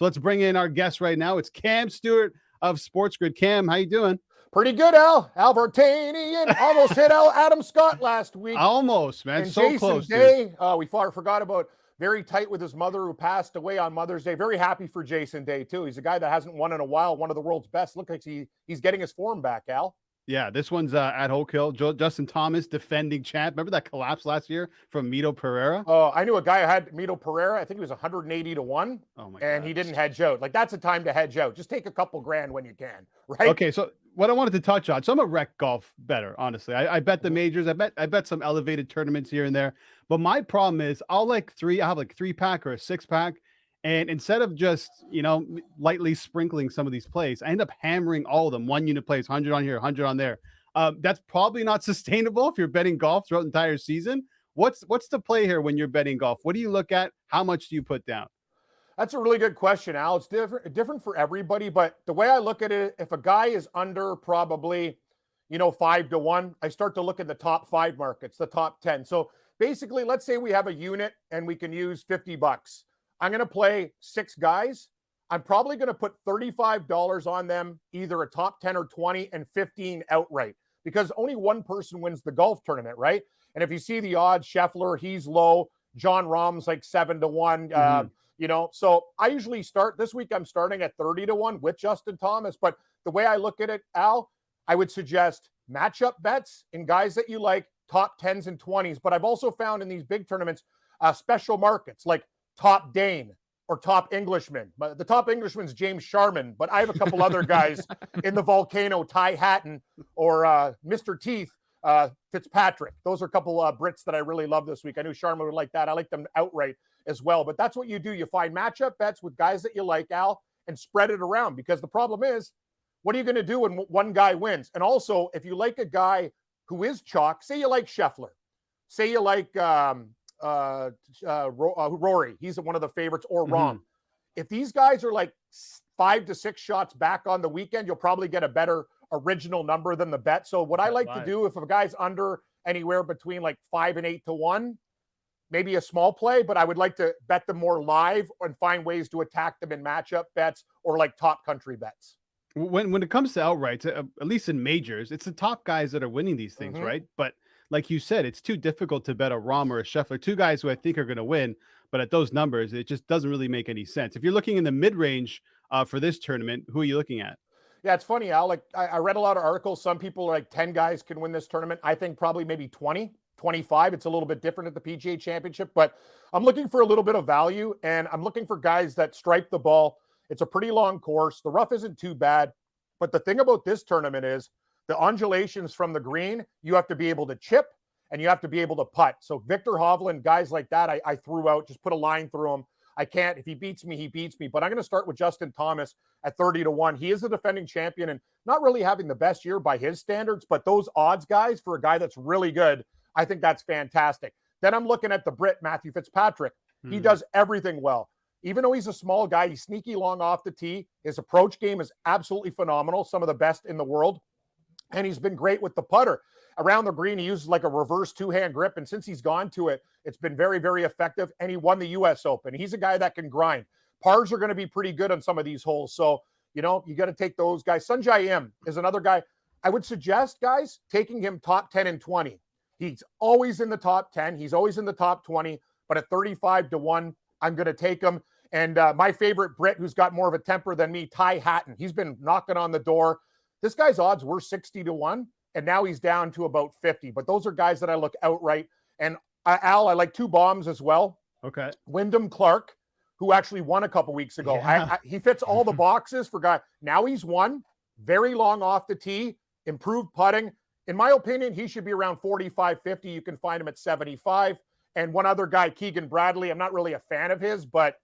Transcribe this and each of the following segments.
So let's bring in our guest right now. It's Cam Stewart of SportsGrid. Cam, how you doing? Pretty good, Al. Albertanian almost hit Adam Scott last week. Almost, man. And So Jason close, Day, we forgot about, very tight with his mother who passed away on Mother's Day. Very happy for Jason Day, too. He's a guy that hasn't won in a while, one of the world's best. Looks like he's getting his form back, Al. Yeah, this one's at Oak Hill. Justin Thomas, defending champ. Remember that collapse last year from Mito Pereira? Oh, I knew a guy who had Mito Pereira. I think he was 180 to 1. Oh my and God. He didn't hedge out. Like, that's a time to hedge out. Just take a couple grand when you can, right? Okay, so what I wanted to touch on. So I'm a rec golf better, honestly. I bet the majors. I bet some elevated tournaments here and there. But my problem is I have like 3-pack or a 6-pack. And instead of just, lightly sprinkling some of these plays, I end up hammering all of them. 1 unit plays, 100 on here, 100 on there. That's probably not sustainable if you're betting golf throughout the entire season. What's the play here when you're betting golf? What do you look at? How much do you put down? That's a really good question, Al. It's different for everybody, but the way I look at it, if a guy is under probably, 5 to 1, I start to look at the top 5 markets, the top 10. So basically, let's say we have a unit and we can use $50. I'm going to play 6 guys. I'm probably going to put $35 on them, either a top 10 or 20 and 15 outright, because only one person wins the golf tournament, right? And if you see the odds, Scheffler, he's low. John Rahm's like 7 to 1. So I usually start this week. I'm starting at 30 to 1 with Justin Thomas. But the way I look at it, Al, I would suggest matchup bets in guys that you like, top 10s and 20s. But I've also found in these big tournaments, special markets like top Dane or top Englishman. But the top Englishman's James Sharman. But I have a couple other guys in the Volcano, Ty Hatton or Mr. Teeth, Fitzpatrick. Those are a couple Brits that I really love this week. I knew Sharman would like that. I like them outright as well. But that's what you do. You find matchup bets with guys that you like, Al, and spread it around. Because the problem is, what are you going to do when one guy wins? And also, if you like a guy who is chalk, say you like Scheffler, say you like Rory, he's one of the favorites, or Rahm. If these guys are like 5 to 6 shots back on the weekend, you'll probably get a better original number than the bet. So what I like to do, if a guy's under anywhere between like 5 and 8 to 1, maybe a small play, but I would like to bet them more live and find ways to attack them in matchup bets or like top country bets. When it comes to outrights, at least in majors, it's the top guys that are winning these things, right? But like you said, it's too difficult to bet a Rahm or a Scheffler, 2 guys who I think are going to win. But at those numbers, it just doesn't really make any sense. If you're looking in the mid-range for this tournament, who are you looking at? Yeah, it's funny, Al. Like I read a lot of articles. Some people are like 10 guys can win this tournament. I think probably maybe 20, 25. It's a little bit different at the PGA Championship, but I'm looking for a little bit of value, and I'm looking for guys that stripe the ball. It's a pretty long course. The rough isn't too bad, but the thing about this tournament is the undulations from the green, you have to be able to chip and you have to be able to putt. So Victor Hovland, guys like that, I threw out, just put a line through him. I can't. If he beats me, he beats me. But I'm going to start with Justin Thomas at 30 to 1. He is the defending champion and not really having the best year by his standards, but those odds, guys, for a guy that's really good, I think that's fantastic. Then I'm looking at the Brit, Matthew Fitzpatrick. He does everything well. Even though he's a small guy, he's sneaky long off the tee. His approach game is absolutely phenomenal, some of the best in the world. And he's been great with the putter. Around the green, he uses like a reverse 2-hand grip. And since he's gone to it, it's been very, very effective. And he won the U.S. Open. He's a guy that can grind. Pars are going to be pretty good on some of these holes. So, you got to take those guys. Sanjay M is another guy. I would suggest, guys, taking him top 10 and 20. He's always in the top 10. He's always in the top 20. But at 35 to 1, I'm going to take him. And my favorite Brit, who's got more of a temper than me, Ty Hatton. He's been knocking on the door. This guy's odds were 60 to 1, and now he's down to about 50. But those are guys that I look outright. And Al, I like 2 bombs as well. Okay. Wyndham Clark, who actually won a couple weeks ago. Yeah. He fits all the boxes for guy. Now he's won. Very long off the tee, improved putting. In my opinion, he should be around 45, 50. You can find him at 75. And one other guy, Keegan Bradley. I'm not really a fan of his, but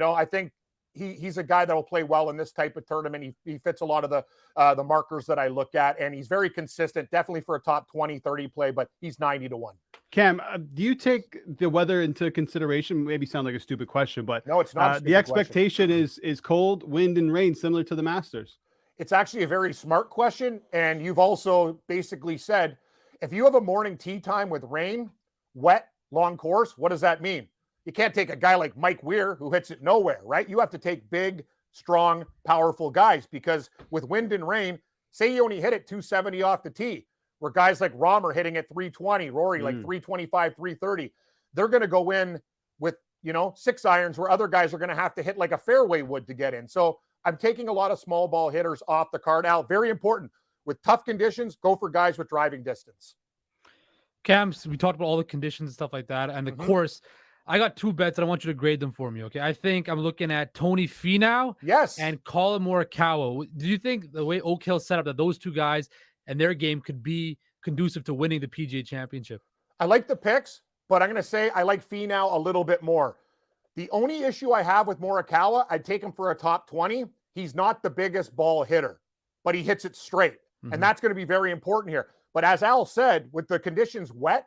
I think he's a guy that will play well in this type of tournament. He fits a lot of the markers that I look at, and he's very consistent, definitely for a top 20, 30 play, but he's 90 to 1. Cam, do you take the weather into consideration? Maybe sound like a stupid question, but no, it's not. The expectation is cold, wind, and rain, similar to the Masters. It's actually a very smart question, and you've also basically said, if you have a morning tee time with rain, wet, long course, what does that mean? You can't take a guy like Mike Weir who hits it nowhere, right? You have to take big, strong, powerful guys because with wind and rain, say you only hit it 270 off the tee, where guys like Rahm are hitting at 320, Rory like 325, 330. They're going to go in with, 6 irons where other guys are going to have to hit like a fairway would to get in. So I'm taking a lot of small ball hitters off the card, Al. Very important. With tough conditions, go for guys with driving distance. Cam, we talked about all the conditions and stuff like that. And the course, I got 2 bets and I want you to grade them for me, okay? I think I'm looking at Tony Finau and Colin Morikawa. Do you think the way Oak Hill set up that those 2 guys and their game could be conducive to winning the PGA Championship? I like the picks, but I'm going to say I like Finau a little bit more. The only issue I have with Morikawa, I'd take him for a top 20. He's not the biggest ball hitter, but he hits it straight. And that's going to be very important here. But as Al said, with the conditions wet,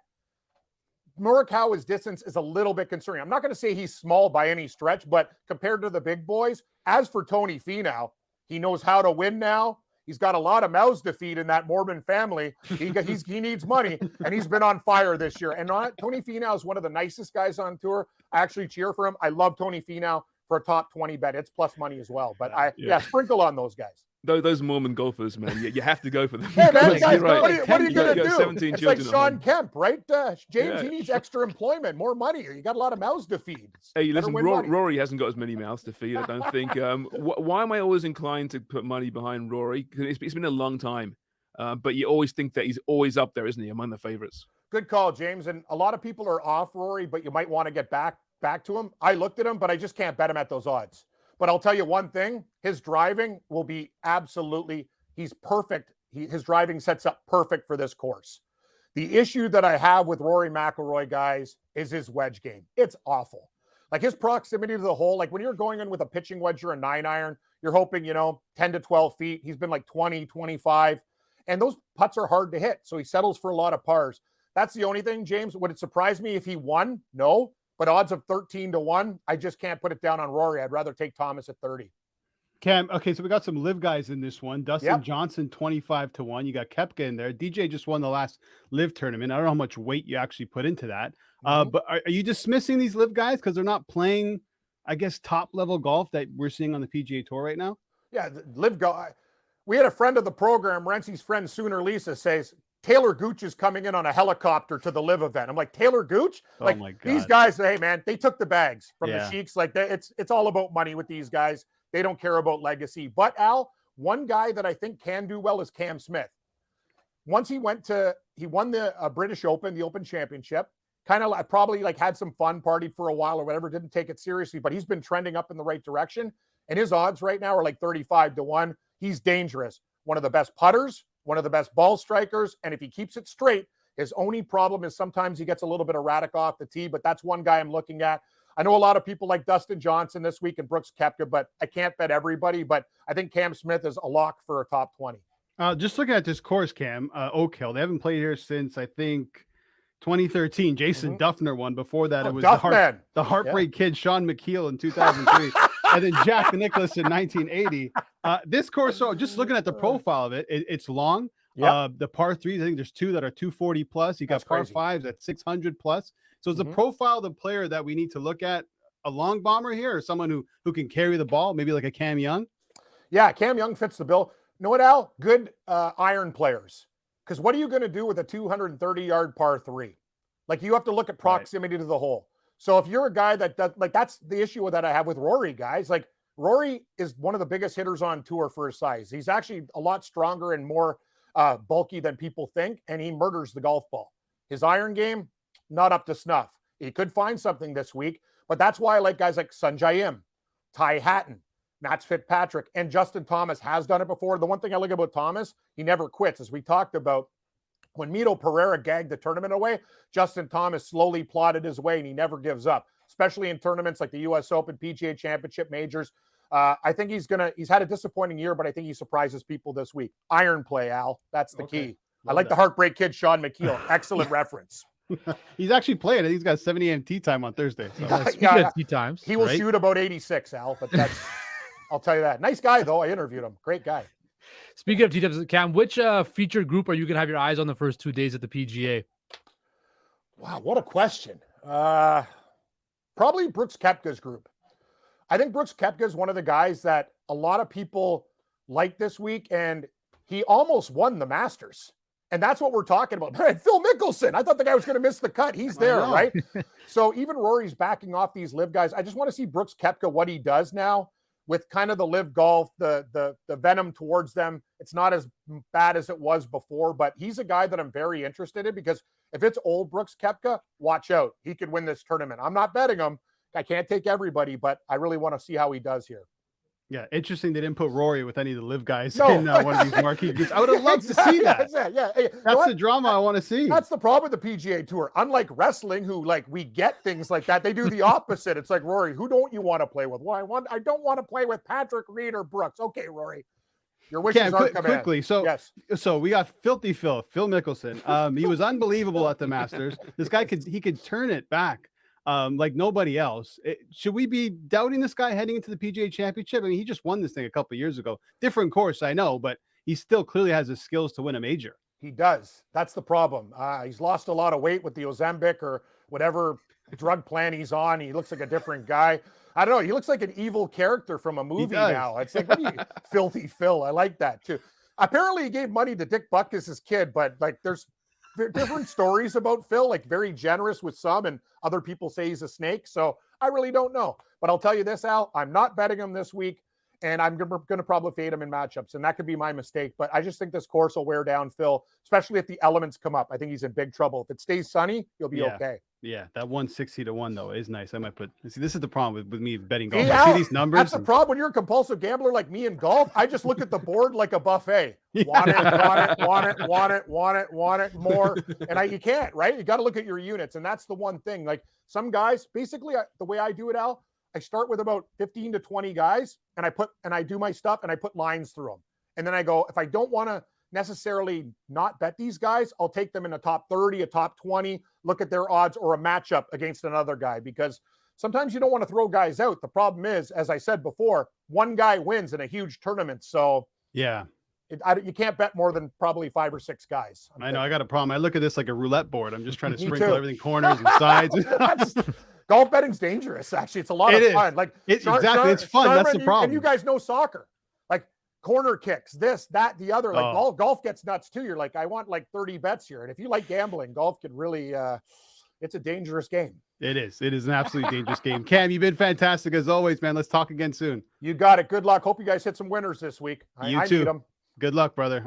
Morikawa's distance is a little bit concerning. I'm not going to say he's small by any stretch, but compared to the big boys, as for Tony Finau, he knows how to win now. He's got a lot of mouths to feed in that Mormon family. He needs money, and he's been on fire this year. And Tony Finau is one of the nicest guys on tour. I actually cheer for him. I love Tony Finau for a top 20 bet. It's plus money as well. But sprinkle on those guys. Those Mormon golfers, man, you have to go for them. Hey, man, guys, right. what are you going to do? 17 it's like Sean Kemp, right? James, he needs extra employment, more money. You got a lot of mouths to feed. Hey, listen, Rory hasn't got as many mouths to feed, I don't think. Why am I always inclined to put money behind Rory? Because it's been a long time. But you always think that he's always up there, isn't he, among the favorites? Good call, James. And a lot of people are off Rory, but you might want to get back to him. I looked at him, but I just can't bet him at those odds. But I'll tell you one thing, his driving will be he's perfect. His driving sets up perfect for this course. The issue that I have with Rory McIlroy, guys, is his wedge game. It's awful. Like his proximity to the hole, like when you're going in with a pitching wedge or a 9-iron, you're hoping, 10 to 12 feet. He's been like 20, 25. And those putts are hard to hit. So he settles for a lot of pars. That's the only thing, James. Would it surprise me if he won? No. But odds of 13-1, I just can't put it down on Rory. I'd rather take Thomas at 30. Cam, okay, so we got some live guys in this one. Dustin Johnson, 25-1. You got Koepka in there. DJ just won the last live tournament. I don't know how much weight you actually put into that. But are you dismissing these live guys because they're not playing, I guess, top-level golf that we're seeing on the PGA Tour right now? Yeah, the live guy. We had a friend of the program, Rencie's friend Sooner Lisa, says, Taylor Gooch is coming in on a helicopter to the live event. I'm like, Taylor Gooch? Like, my God. These guys, hey, man, they took the bags from the Sheiks. Like, it's all about money with these guys. They don't care about legacy. But, Al, one guy that I think can do well is Cam Smith. Once he won the British Open, the Open Championship, kind of probably like had some fun, partied for a while or whatever, didn't take it seriously, but he's been trending up in the right direction. And his odds right now are like 35-1. He's dangerous. One of the best putters, one of the best ball strikers. And if he keeps it straight, his only problem is sometimes he gets a little bit erratic off the tee, but that's one guy I'm looking at. I know a lot of people like Dustin Johnson this week and Brooks Koepka, but I can't bet everybody. But I think Cam Smith is a lock for a top 20. Just looking at this course, Cam, Oak Hill, they haven't played here since, I think, 2013. Jason Duffner won. Before that, it was the Heartbreak Kid, Sean McKeel in 2003. And then Jack Nicklaus in 1980. This course, so just looking at the profile of it, it's long. The par threes, I think there's 2 that are 240 plus. You got par fives at 600 plus. So it's the profile of the player that we need to look at. A long bomber here, or someone who can carry the ball, maybe like a Cam Young. Yeah, Cam Young fits the bill. Know what, Al? Good iron players. Because what are you going to do with a 230-yard par 3? Like, you have to look at proximity to the hole. So if you're a guy that does, like, that's the issue that I have with Rory, guys. Like, Rory is one of the biggest hitters on tour for his size. He's actually a lot stronger and more bulky than people think, and he murders the golf ball. His iron game, not up to snuff. He could find something this week, but that's why I like guys like Sanjay Im, Ty Hatton, Nats Fitzpatrick, and Justin Thomas has done it before. The one thing I like about Thomas, he never quits. As we talked about, when Mito Pereira gagged the tournament away, Justin Thomas slowly plotted his way, and he never gives up, especially in tournaments like the U.S. Open, PGA Championship, majors. I think he's had a disappointing year, but I think he surprises people this week. Iron play, Al. That's the key. I like the Heartbreak Kid, Sean McKeel. Excellent reference. He's actually playing. I think he's got 7 a.m. tee time on Thursday. So. Tee times. He will shoot about 86, Al, but that's, I'll tell you that. Nice guy, though. I interviewed him. Great guy. Speaking of tee times, Cam, which featured group are you going to have your eyes on the first 2 days at the PGA? Wow, what a question. Probably Brooks Koepka's group. I think Brooks Koepka is one of the guys that a lot of people like this week, and he almost won the Masters. And that's what we're talking about. Phil Mickelson, I thought the guy was going to miss the cut. He's there, right? So even Rory's backing off these live guys. I just want to see Brooks Koepka, what he does now with kind of the live golf, the venom towards them. It's not as bad as it was before, but he's a guy that I'm very interested in, because if it's old Brooks Koepka, watch out. He could win this tournament. I'm not betting him. I can't take everybody, but I really want to see how he does here. Yeah, interesting they didn't put Rory with any of the live guys in one of these marquee groups. I would have loved to see that. Yeah. Hey, that's the drama I want to see. That's the problem with the PGA Tour. Unlike wrestling, who like we get things like that, they do the opposite. It's like, Rory, who don't you want to play with? Well, I don't want to play with Patrick Reed or Brooks. Okay, Rory, your wishes are command. Quickly. So yes. So we got Filthy Phil Mickelson. He was unbelievable at the Masters. This guy could turn it back. Like nobody else. Should we be doubting this guy heading into the PGA Championship? I mean, he just won this thing a couple of years ago. Different course, I know, but he still clearly has the skills to win a major. He does. That's the problem. He's lost a lot of weight with the Ozempic or whatever drug plan he's on. He looks like a different guy. I don't know. He looks like an evil character from a movie now. It's like, what are you, Filthy Phil? I like that too. Apparently, he gave money to Dick Butkus, his kid, but like there's different stories about Phil, like very generous with some, and other people say he's a snake. So I really don't know. But I'll tell you this, Al, I'm not betting him this week, and I'm going to probably fade him in matchups, and that could be my mistake. But I just think this course will wear down Phil, especially if the elements come up. I think he's in big trouble. If it stays sunny, he'll be okay. Yeah, that 160-1 though is nice. I might put. See, this is the problem with me betting golf. Yeah, I see these numbers. That's the problem when you're a compulsive gambler like me in golf. I just look at the board like a buffet. Want it, more. And you can't, right? You got to look at your units, and that's the one thing. Like some guys, basically, the way I do it, Al, I start with about 15 to 20 guys, and I do my stuff, and I put lines through them, and then I go, if I don't want to necessarily not bet these guys, I'll take them in a top 30, a top 20, look at their odds or a matchup against another guy, because sometimes you don't want to throw guys out. The problem is, as I said before, one guy wins in a huge tournament. So yeah, you can't bet more than probably 5 or 6 guys. I know. I got a problem. I look at this like a roulette board. I'm just trying to sprinkle everything corners and sides. Golf betting's dangerous. Actually, it's a lot of fun. Like exactly, it's fun. Sharman, that's the problem. And you guys know soccer. Like corner kicks, this, that, the other. Like golf gets nuts too. You're like, I want like 30 bets here. And if you like gambling, golf could really, it's a dangerous game. It is. It is an absolutely dangerous game. Cam, you've been fantastic as always, man. Let's talk again soon. You got it. Good luck. Hope you guys hit some winners this week. You too. Need them. Good luck, brother.